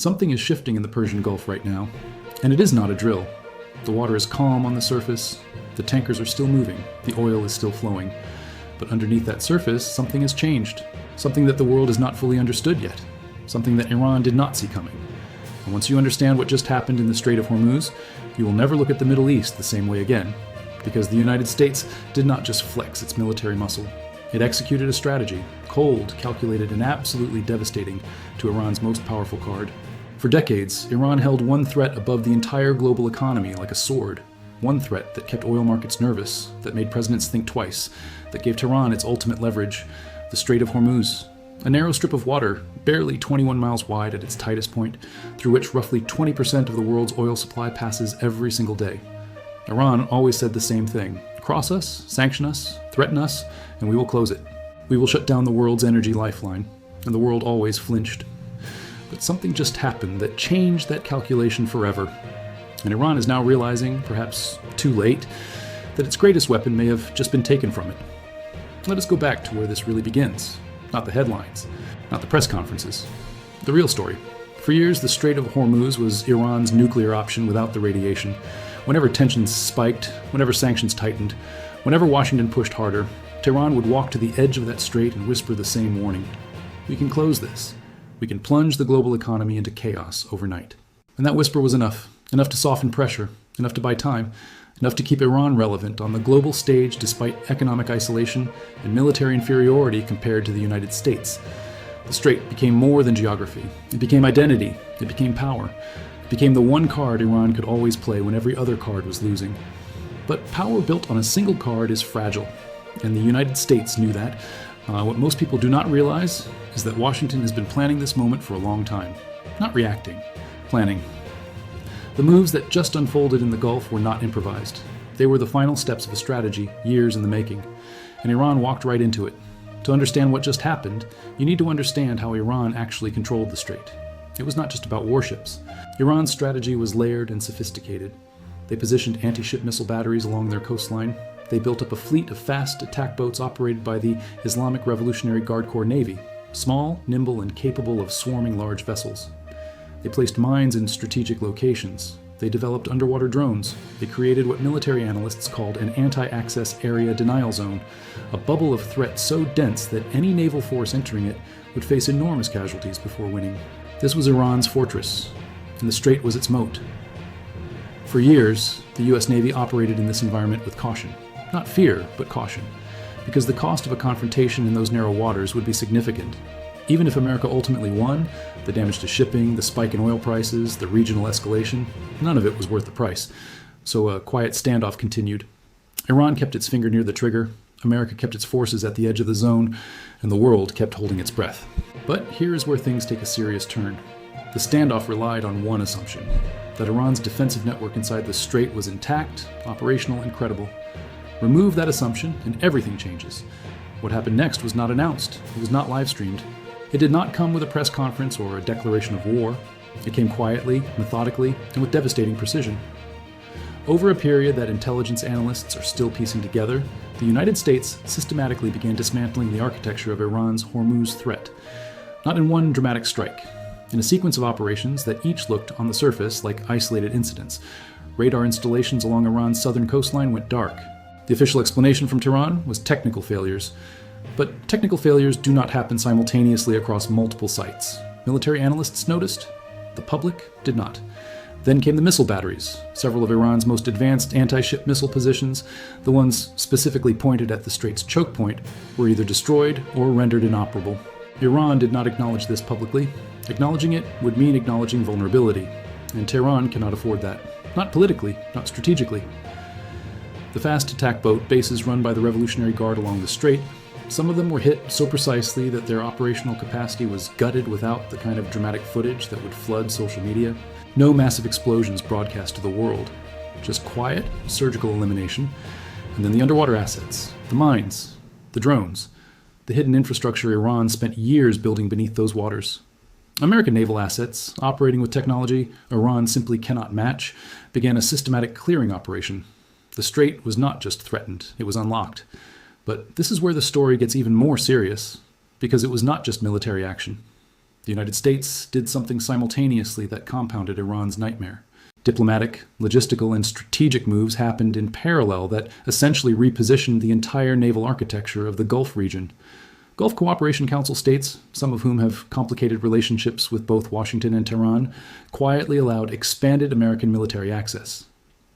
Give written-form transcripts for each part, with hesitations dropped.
Something is shifting in the Persian Gulf right now, and it is not a drill. The water is calm on the surface, the tankers are still moving, the oil is still flowing. But underneath that surface, something has changed. Something that the world has not fully understood yet. Something that Iran did not see coming. And once you understand what just happened in the Strait of Hormuz, you will never look at the Middle East the same way again. Because the United States did not just flex its military muscle. It executed a strategy, cold, calculated, and absolutely devastating to Iran's most powerful card. For decades, Iran held one threat above the entire global economy like a sword. One threat that kept oil markets nervous, that made presidents think twice, that gave Tehran its ultimate leverage, the Strait of Hormuz. A narrow strip of water, barely 21 miles wide at its tightest point, through which roughly 20% of the world's oil supply passes every single day. Iran always said the same thing. Cross us, sanction us, threaten us, and we will close it. We will shut down the world's energy lifeline. And the world always flinched. But something just happened that changed that calculation forever. And Iran is now realizing, perhaps too late, that its greatest weapon may have just been taken from it. Let us go back to where this really begins. Not the headlines, not the press conferences. The real story. For years, the Strait of Hormuz was Iran's nuclear option without the radiation. Whenever tensions spiked, whenever sanctions tightened, whenever Washington pushed harder, Tehran would walk to the edge of that strait and whisper the same warning. We can close this. We can plunge the global economy into chaos overnight. And that whisper was enough. Enough to soften pressure. Enough to buy time. Enough to keep Iran relevant on the global stage despite economic isolation and military inferiority compared to the United States. The strait became more than geography. It became identity. It became power. It became the one card Iran could always play when every other card was losing. But power built on a single card is fragile. And the United States knew that. What most people do not realize is that Washington has been planning this moment for a long time. Not reacting, planning. The moves that just unfolded in the Gulf were not improvised. They were the final steps of a strategy, years in the making. And Iran walked right into it. To understand what just happened, you need to understand how Iran actually controlled the strait. It was not just about warships. Iran's strategy was layered and sophisticated. They positioned anti-ship missile batteries along their coastline. They built up a fleet of fast attack boats operated by the Islamic Revolutionary Guard Corps Navy, small, nimble, and capable of swarming large vessels. They placed mines in strategic locations. They developed underwater drones. They created what military analysts called an anti-access area denial zone, a bubble of threat so dense that any naval force entering it would face enormous casualties before winning. This was Iran's fortress, and the strait was its moat. For years, the US Navy operated in this environment with caution. Not fear, but caution, because the cost of a confrontation in those narrow waters would be significant. Even if America ultimately won, the damage to shipping, the spike in oil prices, the regional escalation, none of it was worth the price. So a quiet standoff continued. Iran kept its finger near the trigger, America kept its forces at the edge of the zone, and the world kept holding its breath. But here is where things take a serious turn. The standoff relied on one assumption, that Iran's defensive network inside the strait was intact, operational, and credible. Remove that assumption, and everything changes. What happened next was not announced. It was not live-streamed. It did not come with a press conference or a declaration of war. It came quietly, methodically, and with devastating precision. Over a period that intelligence analysts are still piecing together, the United States systematically began dismantling the architecture of Iran's Hormuz threat. Not in one dramatic strike. In a sequence of operations that each looked, on the surface, like isolated incidents. Radar installations along Iran's southern coastline went dark. The official explanation from Tehran was technical failures. But technical failures do not happen simultaneously across multiple sites. Military analysts noticed. The public did not. Then came the missile batteries. Several of Iran's most advanced anti-ship missile positions, the ones specifically pointed at the strait's choke point, were either destroyed or rendered inoperable. Iran did not acknowledge this publicly. Acknowledging it would mean acknowledging vulnerability. And Tehran cannot afford that. Not politically, not strategically. The fast attack boat bases run by the Revolutionary Guard along the strait, some of them were hit so precisely that their operational capacity was gutted without the kind of dramatic footage that would flood social media. No massive explosions broadcast to the world. Just quiet, surgical elimination. And then the underwater assets, the mines, the drones, the hidden infrastructure Iran spent years building beneath those waters. American naval assets, operating with technology Iran simply cannot match, began a systematic clearing operation. The strait was not just threatened, it was unlocked. But this is where the story gets even more serious, because it was not just military action. The United States did something simultaneously that compounded Iran's nightmare. Diplomatic, logistical, and strategic moves happened in parallel that essentially repositioned the entire naval architecture of the Gulf region. Gulf Cooperation Council states, some of whom have complicated relationships with both Washington and Tehran, quietly allowed expanded American military access.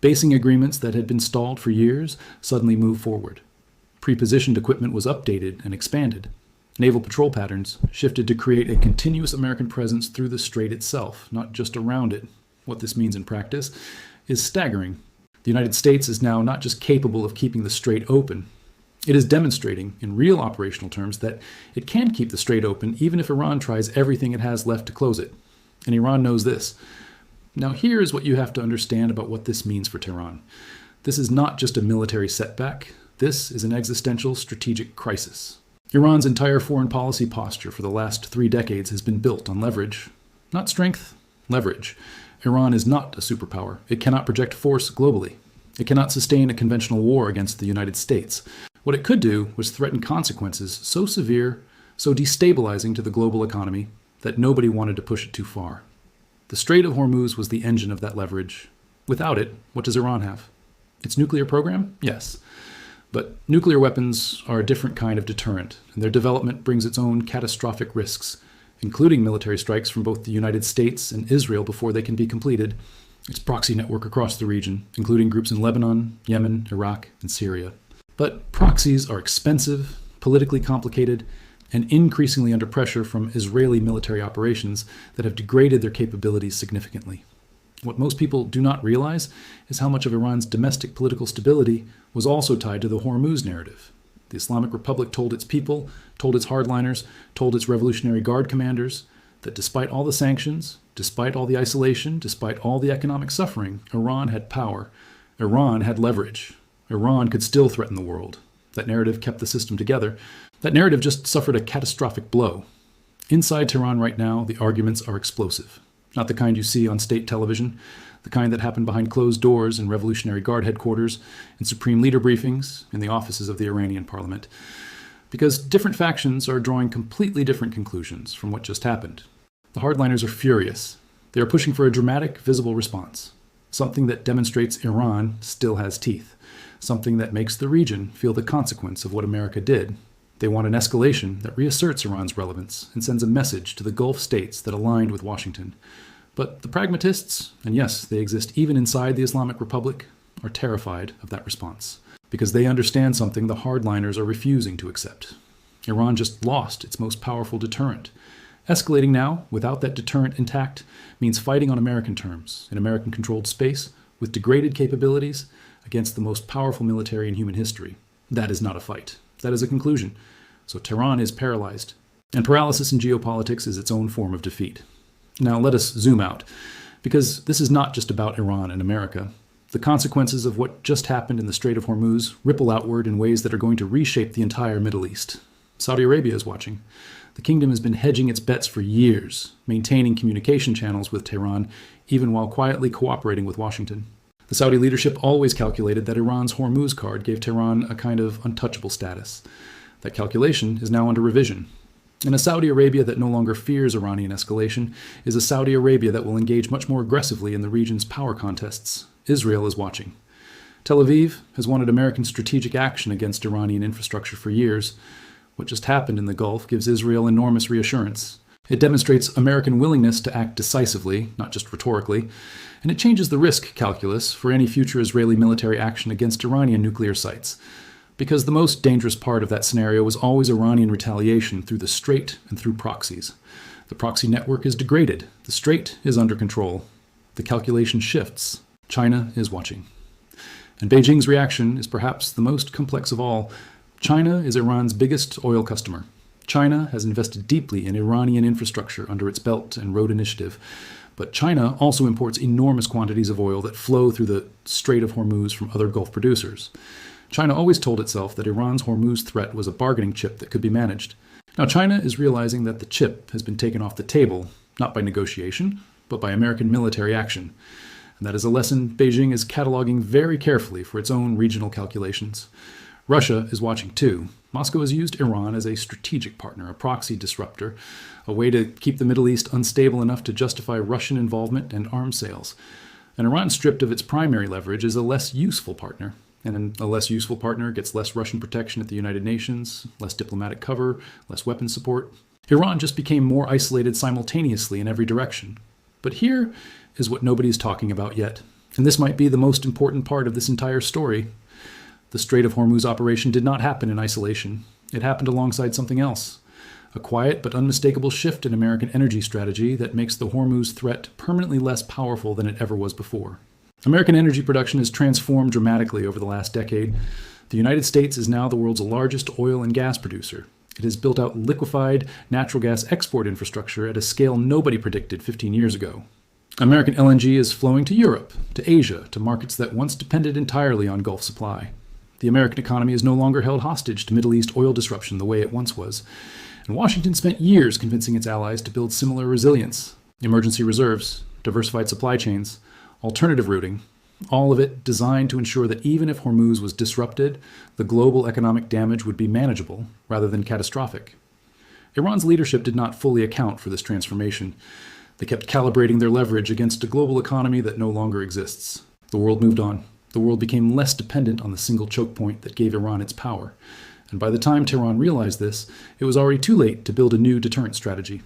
Basing agreements that had been stalled for years suddenly moved forward. Pre-positioned equipment was updated and expanded. Naval patrol patterns shifted to create a continuous American presence through the strait itself, not just around it. What this means in practice is staggering. The United States is now not just capable of keeping the strait open, it is demonstrating, in real operational terms, that it can keep the strait open even if Iran tries everything it has left to close it. And Iran knows this. Now here is what you have to understand about what this means for Tehran. This is not just a military setback. This is an existential strategic crisis. Iran's entire foreign policy posture for the last 3 decades has been built on leverage. Not strength, leverage. Iran is not a superpower. It cannot project force globally. It cannot sustain a conventional war against the United States. What it could do was threaten consequences so severe, so destabilizing to the global economy, that nobody wanted to push it too far. The Strait of Hormuz was the engine of that leverage. Without it, what does Iran have? Its nuclear program? Yes. But nuclear weapons are a different kind of deterrent, and their development brings its own catastrophic risks, including military strikes from both the United States and Israel before they can be completed, its proxy network across the region, including groups in Lebanon, Yemen, Iraq, and Syria. But proxies are expensive, politically complicated, and increasingly under pressure from Israeli military operations that have degraded their capabilities significantly. What most people do not realize is how much of Iran's domestic political stability was also tied to the Hormuz narrative. The Islamic Republic told its people, told its hardliners, told its Revolutionary Guard commanders that despite all the sanctions, despite all the isolation, despite all the economic suffering, Iran had power. Iran had leverage. Iran could still threaten the world. That narrative kept the system together. That narrative just suffered a catastrophic blow. Inside Tehran right now, the arguments are explosive. Not the kind you see on state television, the kind that happened behind closed doors in Revolutionary Guard headquarters, in Supreme Leader briefings, in the offices of the Iranian parliament. Because different factions are drawing completely different conclusions from what just happened. The hardliners are furious. They are pushing for a dramatic, visible response. Something that demonstrates Iran still has teeth. Something that makes the region feel the consequence of what America did. They want an escalation that reasserts Iran's relevance and sends a message to the Gulf states that aligned with Washington. But the pragmatists, and yes, they exist even inside the Islamic Republic, are terrified of that response. Because they understand something the hardliners are refusing to accept. Iran just lost its most powerful deterrent. Escalating now, without that deterrent intact, means fighting on American terms, in American-controlled space, with degraded capabilities, against the most powerful military in human history. That is not a fight. That is a conclusion. So Tehran is paralyzed. And paralysis in geopolitics is its own form of defeat. Now let us zoom out, because this is not just about Iran and America. The consequences of what just happened in the Strait of Hormuz ripple outward in ways that are going to reshape the entire Middle East. Saudi Arabia is watching. The kingdom has been hedging its bets for years, maintaining communication channels with Tehran, even while quietly cooperating with Washington. The Saudi leadership always calculated that Iran's Hormuz card gave Tehran a kind of untouchable status. That calculation is now under revision. And a Saudi Arabia that no longer fears Iranian escalation is a Saudi Arabia that will engage much more aggressively in the region's power contests. Israel is watching. Tel Aviv has wanted American strategic action against Iranian infrastructure for years. What just happened in the Gulf gives Israel enormous reassurance. It demonstrates American willingness to act decisively, not just rhetorically, and it changes the risk calculus for any future Israeli military action against Iranian nuclear sites. Because the most dangerous part of that scenario was always Iranian retaliation through the Strait and through proxies. The proxy network is degraded. The Strait is under control. The calculation shifts. China is watching. And Beijing's reaction is perhaps the most complex of all. China is Iran's biggest oil customer. China has invested deeply in Iranian infrastructure under its Belt and Road Initiative. But China also imports enormous quantities of oil that flow through the Strait of Hormuz from other Gulf producers. China always told itself that Iran's Hormuz threat was a bargaining chip that could be managed. Now China is realizing that the chip has been taken off the table, not by negotiation, but by American military action. And that is a lesson Beijing is cataloging very carefully for its own regional calculations. Russia is watching too. Moscow has used Iran as a strategic partner, a proxy disruptor, a way to keep the Middle East unstable enough to justify Russian involvement and arms sales. And Iran, stripped of its primary leverage, is a less useful partner. And a less useful partner gets less Russian protection at the United Nations, less diplomatic cover, less weapons support. Iran just became more isolated simultaneously in every direction. But here is what nobody's talking about yet. And this might be the most important part of this entire story. The Strait of Hormuz operation did not happen in isolation. It happened alongside something else. A quiet but unmistakable shift in American energy strategy that makes the Hormuz threat permanently less powerful than it ever was before. American energy production has transformed dramatically over the last decade. The United States is now the world's largest oil and gas producer. It has built out liquefied natural gas export infrastructure at a scale nobody predicted 15 years ago. American LNG is flowing to Europe, to Asia, to markets that once depended entirely on Gulf supply. The American economy is no longer held hostage to Middle East oil disruption the way it once was. And Washington spent years convincing its allies to build similar resilience, emergency reserves, diversified supply chains, alternative routing, all of it designed to ensure that even if Hormuz was disrupted, the global economic damage would be manageable rather than catastrophic. Iran's leadership did not fully account for this transformation. They kept calibrating their leverage against a global economy that no longer exists. The world moved on. The world became less dependent on the single choke point that gave Iran its power. And by the time Tehran realized this, it was already too late to build a new deterrent strategy.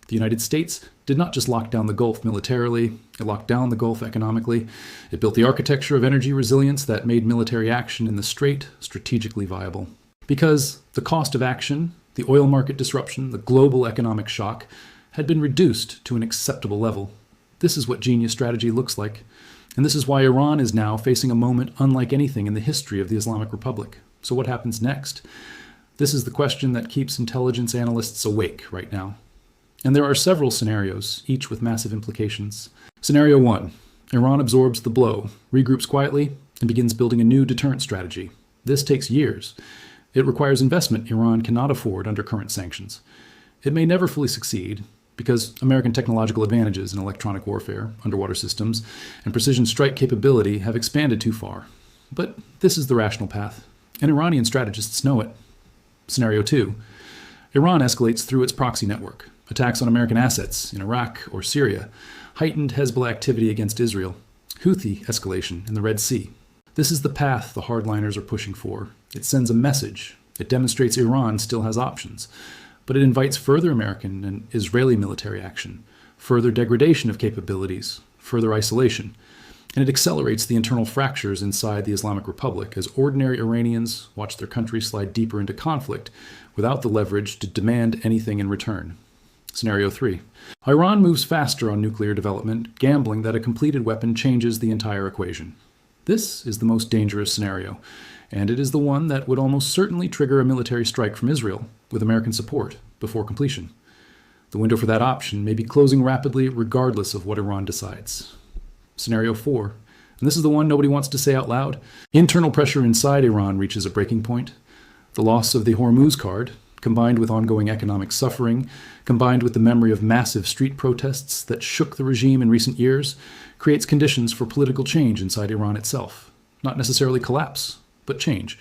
The United States did not just lock down the Gulf militarily, it locked down the Gulf economically. It built the architecture of energy resilience that made military action in the Strait strategically viable. Because the cost of action, the oil market disruption, the global economic shock, had been reduced to an acceptable level. This is what genius strategy looks like. And this is why Iran is now facing a moment unlike anything in the history of the Islamic Republic. So what happens next? This is the question that keeps intelligence analysts awake right now. And there are several scenarios, each with massive implications. Scenario 1. Iran absorbs the blow, regroups quietly, and begins building a new deterrent strategy. This takes years. It requires investment Iran cannot afford under current sanctions. It may never fully succeed, because American technological advantages in electronic warfare, underwater systems, and precision strike capability have expanded too far. But this is the rational path, and Iranian strategists know it. Scenario 2. Iran escalates through its proxy network. Attacks on American assets in Iraq or Syria, heightened Hezbollah activity against Israel, Houthi escalation in the Red Sea. This is the path the hardliners are pushing for. It sends a message. It demonstrates Iran still has options. But it invites further American and Israeli military action, further degradation of capabilities, further isolation. And it accelerates the internal fractures inside the Islamic Republic as ordinary Iranians watch their country slide deeper into conflict without the leverage to demand anything in return. Scenario 3. Iran moves faster on nuclear development, gambling that a completed weapon changes the entire equation. This is the most dangerous scenario, and it is the one that would almost certainly trigger a military strike from Israel, with American support, before completion. The window for that option may be closing rapidly regardless of what Iran decides. Scenario 4. And this is the one nobody wants to say out loud. Internal pressure inside Iran reaches a breaking point. The loss of the Hormuz card, combined with ongoing economic suffering, combined with the memory of massive street protests that shook the regime in recent years, creates conditions for political change inside Iran itself. Not necessarily collapse, but change.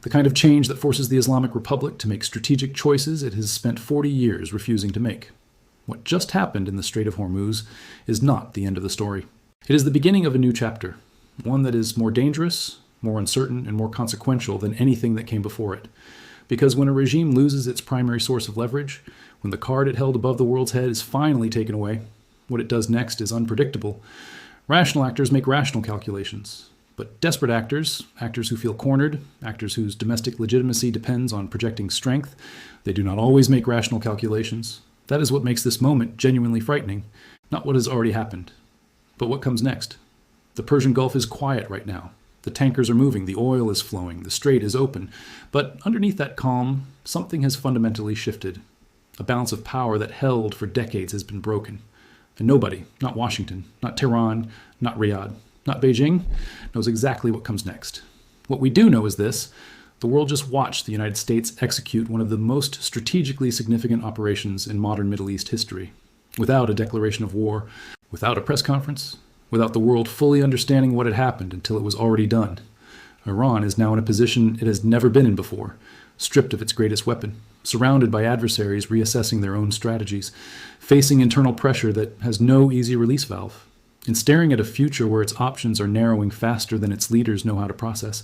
The kind of change that forces the Islamic Republic to make strategic choices it has spent 40 years refusing to make. What just happened in the Strait of Hormuz is not the end of the story. It is the beginning of a new chapter, one that is more dangerous, more uncertain, and more consequential than anything that came before it. Because when a regime loses its primary source of leverage, when the card it held above the world's head is finally taken away, what it does next is unpredictable. Rational actors make rational calculations. But desperate actors, actors who feel cornered, actors whose domestic legitimacy depends on projecting strength, they do not always make rational calculations. That is what makes this moment genuinely frightening, not what has already happened. But what comes next? The Persian Gulf is quiet right now. The tankers are moving, the oil is flowing, the strait is open. But underneath that calm, something has fundamentally shifted. A balance of power that held for decades has been broken. And nobody, not Washington, not Tehran, not Riyadh, not Beijing, knows exactly what comes next. What we do know is this: the world just watched the United States execute one of the most strategically significant operations in modern Middle East history, without a declaration of war, without a press conference, without the world fully understanding what had happened until it was already done. Iran is now in a position it has never been in before, stripped of its greatest weapon, surrounded by adversaries reassessing their own strategies, facing internal pressure that has no easy release valve, and staring at a future where its options are narrowing faster than its leaders know how to process.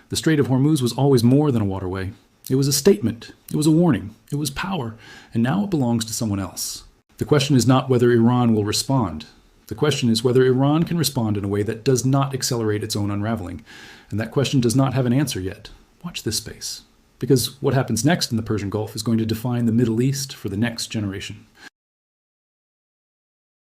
The Strait of Hormuz was always more than a waterway. It was a statement. It was a warning. It was power. And now it belongs to someone else. The question is not whether Iran will respond. The question is whether Iran can respond in a way that does not accelerate its own unraveling. And that question does not have an answer yet. Watch this space. Because what happens next in the Persian Gulf is going to define the Middle East for the next generation.